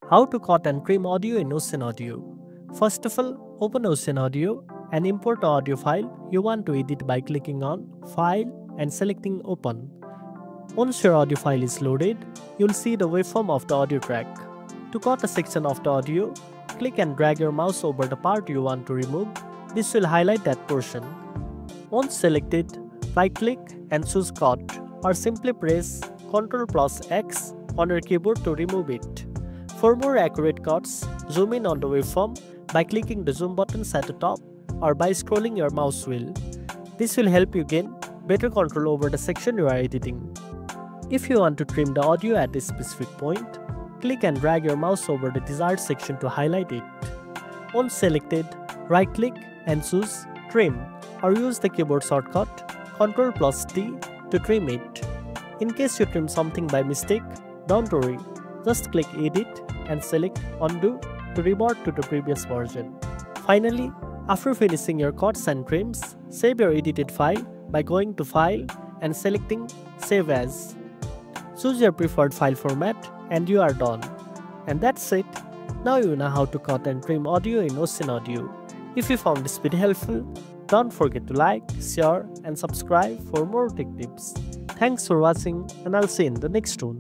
How to cut and trim audio in Ocenaudio. First of all, open Ocenaudio and import the audio file you want to edit by clicking on File and selecting Open. Once your audio file is loaded, you'll see the waveform of the audio track. To cut a section of the audio, click and drag your mouse over the part you want to remove. This will highlight that portion. Once selected, right-click and choose Cut, or simply press Ctrl+X on your keyboard to remove it. For more accurate cuts, zoom in on the waveform by clicking the zoom buttons at the top or by scrolling your mouse wheel. This will help you gain better control over the section you are editing. If you want to trim the audio at a specific point, click and drag your mouse over the desired section to highlight it. Once selected, right-click and choose Trim, or use the keyboard shortcut Ctrl+T to trim it. In case you trim something by mistake, don't worry, just click Edit and select Undo to revert to the previous version. Finally, after finishing your cuts and trims, save your edited file by going to File and selecting Save As. Choose your preferred file format and you are done. And that's it. Now you know how to cut and trim audio in Ocenaudio. If you found this video helpful, don't forget to like, share and subscribe for more tech tips. Thanks for watching and I'll see you in the next one.